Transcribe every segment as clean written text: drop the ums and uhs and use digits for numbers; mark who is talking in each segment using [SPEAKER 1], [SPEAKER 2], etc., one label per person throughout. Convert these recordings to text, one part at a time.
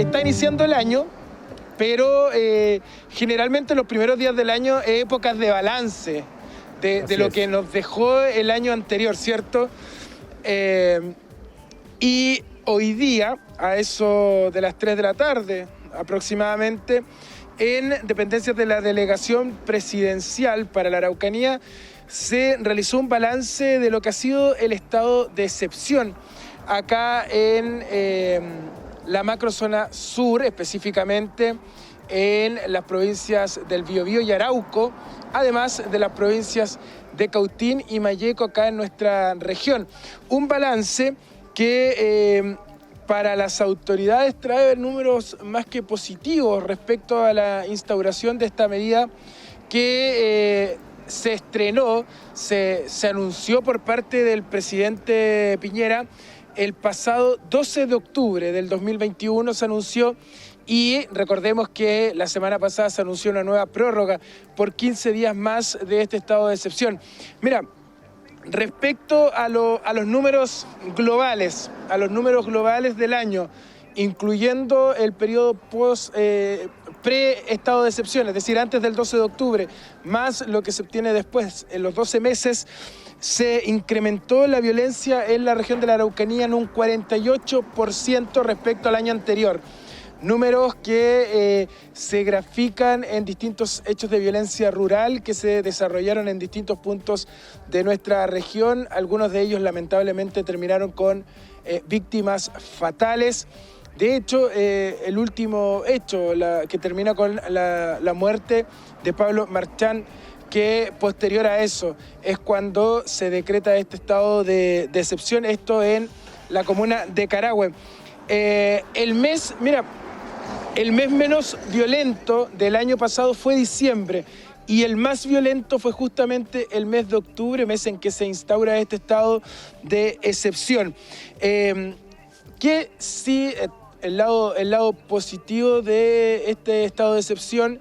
[SPEAKER 1] está iniciando el año, pero generalmente los primeros días del año es épocas de balance de lo que nos dejó el año anterior, ¿cierto? Y hoy día, a eso de las 3 de la tarde aproximadamente, en dependencias de la Delegación Presidencial para la Araucanía, se realizó un balance de lo que ha sido el estado de excepción acá en la macrozona sur, específicamente en las provincias del Biobío y Arauco, además de las provincias de Cautín y Malleco acá en nuestra región. Un balance que para las autoridades trae números más que positivos respecto a la instauración de esta medida que se estrenó, se anunció por parte del presidente Piñera el pasado 12 de octubre del 2021 se anunció, y recordemos que la semana pasada se anunció una nueva prórroga por 15 días más de este estado de excepción. Mira, respecto a los números globales, del año, incluyendo el periodo pre-estado de excepción, es decir, antes del 12 de octubre, más lo que se obtiene después, en los 12 meses, se incrementó la violencia en la región de la Araucanía en un 48% respecto al año anterior. Números que se grafican en distintos hechos de violencia rural que se desarrollaron en distintos puntos de nuestra región. Algunos de ellos lamentablemente terminaron con víctimas fatales. De hecho, el último hecho que termina con la muerte de Pablo Marchán, que posterior a eso es cuando se decreta este estado de excepción, esto en la comuna de Carahue. El mes menos violento del año pasado fue diciembre, y el más violento fue justamente el mes de octubre, mes en que se instaura este estado de excepción. Que sí, el lado positivo de este estado de excepción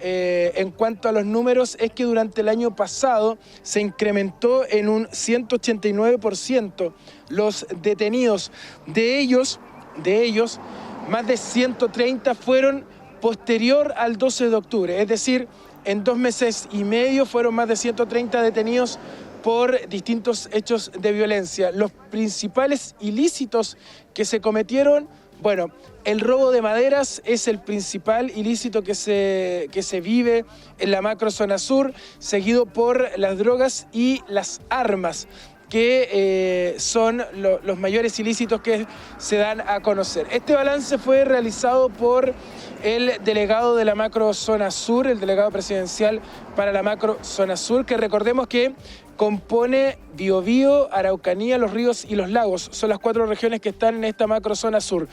[SPEAKER 1] en cuanto a los números es que durante el año pasado se incrementó en un 189% los detenidos. De ellos, más de 130 fueron posterior al 12 de octubre, es decir, en 2 meses y medio fueron más de 130 detenidos por distintos hechos de violencia. Los principales ilícitos que se cometieron, bueno, el robo de maderas es el principal ilícito que se vive en la macrozona sur, seguido por las drogas y las armas, que son los mayores ilícitos que se dan a conocer. Este balance fue realizado por el delegado de la macrozona sur, el delegado presidencial para la macrozona sur, que recordemos que compone Biobío, Araucanía, Los Ríos y Los Lagos. Son las 4 regiones que están en esta macrozona sur.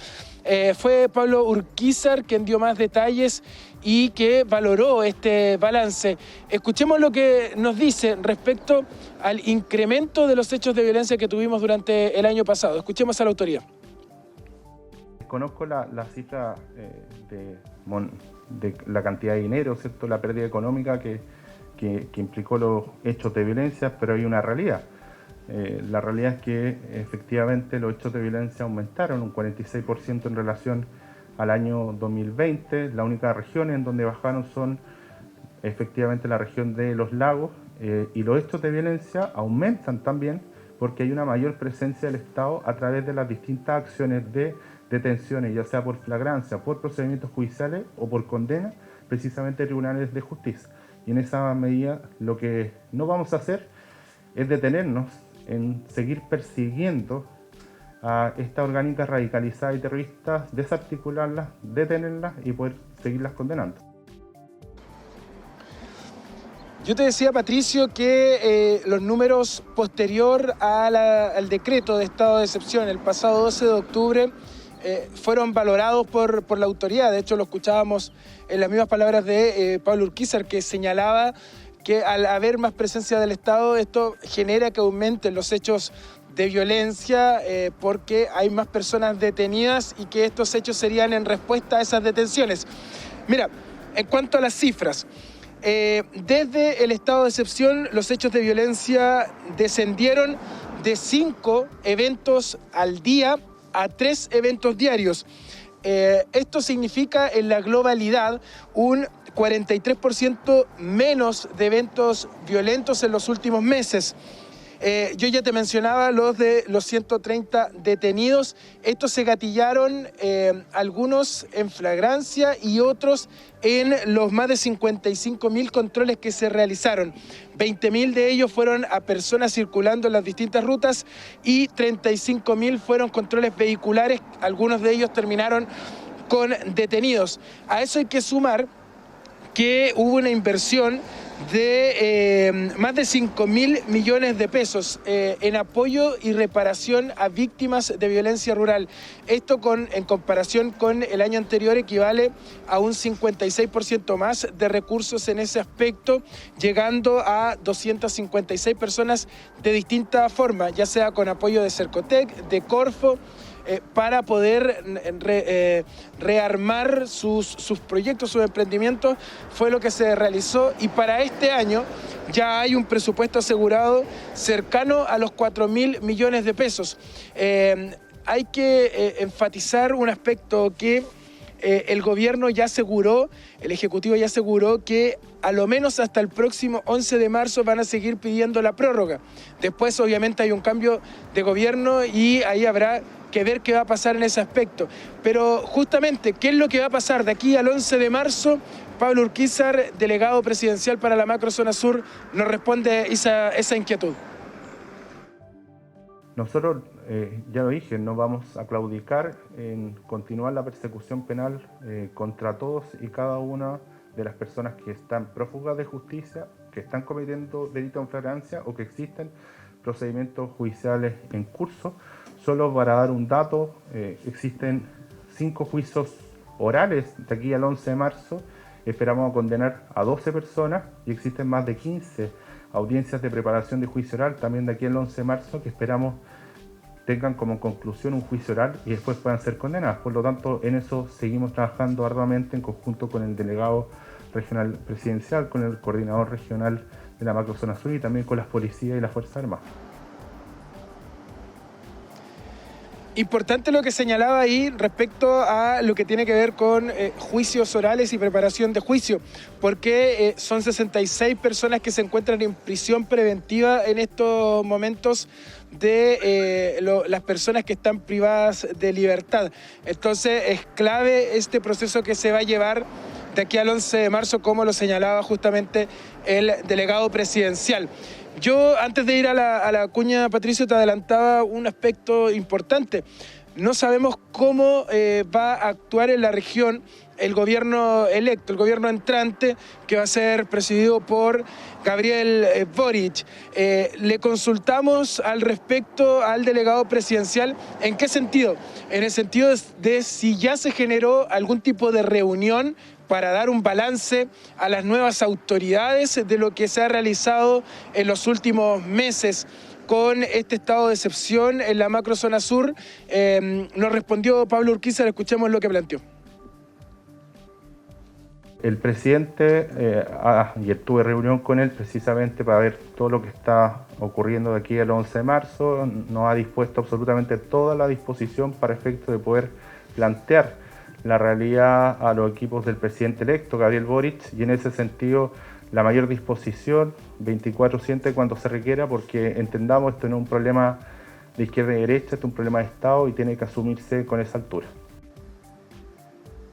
[SPEAKER 1] Fue Pablo Urquizar quien dio más detalles y que valoró este balance. Escuchemos lo que nos dice respecto al incremento de los hechos de violencia que tuvimos durante el año pasado. Escuchemos a la autoridad.
[SPEAKER 2] Conozco la cifra de la cantidad de dinero, ¿cierto? La pérdida económica que implicó los hechos de violencia, pero hay una realidad. La realidad es que efectivamente los hechos de violencia aumentaron un 46% en relación al año 2020. La única región en donde bajaron son efectivamente la región de Los Lagos, y los hechos de violencia aumentan también porque hay una mayor presencia del Estado a través de las distintas acciones de detenciones, ya sea por flagrancia, por procedimientos judiciales o por condena, precisamente tribunales de justicia. Y en esa medida lo que no vamos a hacer es detenernos en seguir persiguiendo a estas orgánicas radicalizadas y terroristas, desarticularlas, detenerlas y poder seguirlas condenando.
[SPEAKER 1] Yo te decía, Patricio, que los números posterior al decreto de estado de excepción el pasado 12 de octubre fueron valorados por la autoridad. De hecho, lo escuchábamos en las mismas palabras de Pablo Urquizar, que señalaba que al haber más presencia del Estado, esto genera que aumenten los hechos de violencia porque hay más personas detenidas y que estos hechos serían en respuesta a esas detenciones. Mira, en cuanto a las cifras, desde el estado de excepción los hechos de violencia descendieron de 5 eventos al día a 3 eventos diarios. Esto significa en la globalidad un 43% menos de eventos violentos en los últimos meses. Yo ya te mencionaba los 130 detenidos. Estos se gatillaron, algunos en flagrancia y otros en los más de 55.000 controles que se realizaron. 20.000 de ellos fueron a personas circulando en las distintas rutas y 35.000 fueron controles vehiculares. Algunos de ellos terminaron con detenidos. A eso hay que sumar que hubo una inversión de más de 5.000 millones de pesos en apoyo y reparación a víctimas de violencia rural. Esto en comparación con el año anterior equivale a un 56% más de recursos en ese aspecto, llegando a 256 personas de distinta forma, ya sea con apoyo de Cercotec, de Corfo, para poder rearmar sus proyectos, sus emprendimientos. Fue lo que se realizó, y para este año ya hay un presupuesto asegurado cercano a los 4.000 millones de pesos. Hay que enfatizar un aspecto que el gobierno ya aseguró, el Ejecutivo ya aseguró que a lo menos hasta el próximo 11 de marzo van a seguir pidiendo la prórroga. Después obviamente hay un cambio de gobierno y ahí habrá que ver qué va a pasar en ese aspecto. Pero justamente, ¿qué es lo que va a pasar de aquí al 11 de marzo? Pablo Urquizar, delegado presidencial para la Macrozona Sur, nos responde esa inquietud.
[SPEAKER 2] Nosotros, ya lo dije, no vamos a claudicar en continuar la persecución penal contra todos y cada una de las personas que están prófugas de justicia, que están cometiendo delitos en flagrancia o que existen procedimientos judiciales en curso. Solo para dar un dato, existen 5 juicios orales de aquí al 11 de marzo. Esperamos condenar a 12 personas y existen más de 15 audiencias de preparación de juicio oral también de aquí al 11 de marzo que esperamos tengan como conclusión un juicio oral y después puedan ser condenadas. Por lo tanto, en eso seguimos trabajando arduamente en conjunto con el delegado regional presidencial, con el coordinador regional de la Macrozona Sur y también con las policías y las Fuerzas Armadas.
[SPEAKER 1] Importante lo que señalaba ahí respecto a lo que tiene que ver con juicios orales y preparación de juicio, porque son 66 personas que se encuentran en prisión preventiva en estos momentos de las personas que están privadas de libertad. Entonces es clave este proceso que se va a llevar de aquí al 11 de marzo, como lo señalaba justamente el delegado presidencial. Yo, antes de ir a la cuña, Patricio, te adelantaba un aspecto importante. No sabemos cómo va a actuar en la región el gobierno electo, el gobierno entrante, que va a ser presidido por Gabriel Boric. Le consultamos al respecto al delegado presidencial. ¿En qué sentido? En el sentido de si ya se generó algún tipo de reunión para dar un balance a las nuevas autoridades de lo que se ha realizado en los últimos meses con este estado de excepción en la Macrozona Sur. Nos respondió Pablo Urquizar, escuchemos lo que planteó.
[SPEAKER 2] El presidente, ayer tuve reunión con él precisamente para ver todo lo que está ocurriendo de aquí al 11 de marzo. Nos ha dispuesto absolutamente toda la disposición para efecto de poder plantear la realidad a los equipos del presidente electo, Gabriel Boric, y en ese sentido la mayor disposición 24/7 cuando se requiera, porque entendamos esto no es un problema de izquierda y derecha, esto es un problema de Estado y tiene que asumirse con esa altura.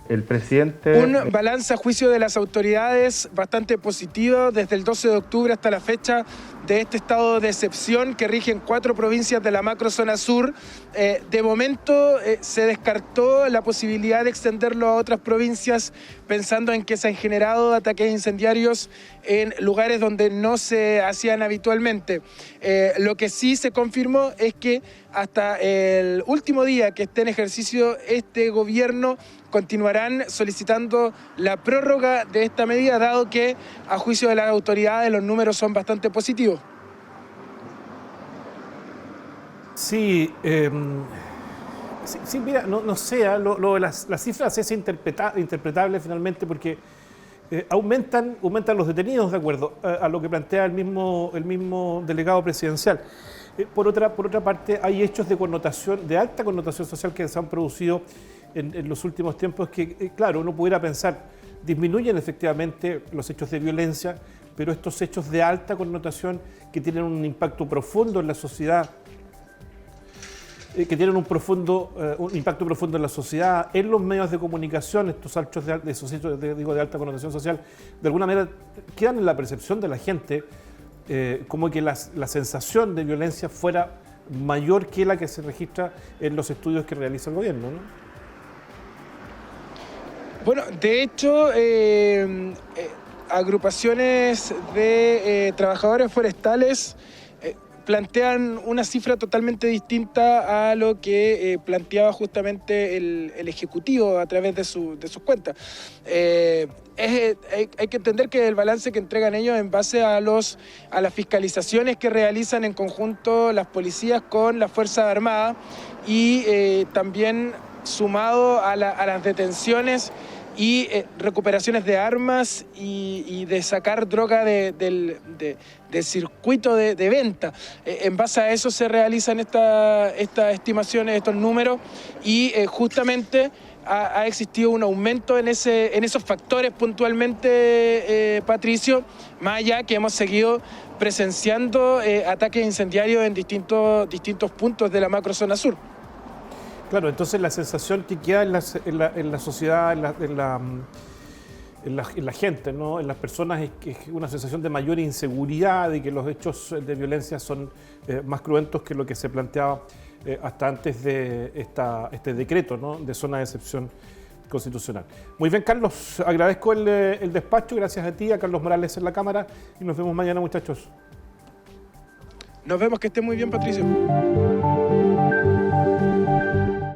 [SPEAKER 2] El presidente...
[SPEAKER 1] Un balance a juicio de las autoridades bastante positivo desde el 12 de octubre hasta la fecha de este estado de excepción que rige en 4 provincias de la Macrozona Sur. De momento se descartó la posibilidad de extenderlo a otras provincias, pensando en que se han generado ataques incendiarios en lugares donde no se hacían habitualmente. Lo que sí se confirmó es que hasta el último día que esté en ejercicio este gobierno continuarán solicitando la prórroga de esta medida, dado que a juicio de las autoridades los números son bastante positivos.
[SPEAKER 3] Sí, sí, mira, no sé, lo de las cifras es interpretable finalmente porque aumentan los detenidos, de acuerdo a lo que plantea el mismo delegado presidencial. Por otra parte, hay hechos de alta connotación social que se han producido en los últimos tiempos es que, claro, uno pudiera pensar, disminuyen efectivamente los hechos de violencia, pero estos hechos de alta connotación que tienen un impacto profundo en la sociedad, que tienen un impacto profundo en la sociedad, en los medios de comunicación, estos hechos esos hechos de alta connotación social, de alguna manera quedan en la percepción de la gente como que la sensación de violencia fuera mayor que la que se registra en los estudios que realiza el gobierno, ¿no?
[SPEAKER 1] Bueno, de hecho, agrupaciones de trabajadores forestales plantean una cifra totalmente distinta a lo que planteaba justamente el Ejecutivo a través de sus cuentas. Hay que entender que el balance que entregan ellos en base a las fiscalizaciones que realizan en conjunto las policías con las Fuerzas Armadas y también sumado a las detenciones y recuperaciones de armas y de sacar droga del circuito de venta. En base a eso se realizan estas estimaciones, estos números, y justamente ha existido un aumento en esos factores puntualmente, Patricio, más allá que hemos seguido presenciando ataques incendiarios en distintos puntos de la macrozona sur.
[SPEAKER 3] Claro, entonces la sensación que queda en la sociedad, en la gente, ¿no? En las personas es que es una sensación de mayor inseguridad y que los hechos de violencia son más cruentos que lo que se planteaba hasta antes de este decreto, ¿no? De zona de excepción constitucional. Muy bien, Carlos, agradezco el despacho, gracias a ti, a Carlos Morales en la cámara, y nos vemos mañana, muchachos.
[SPEAKER 1] Nos vemos, que esté muy bien, Patricio.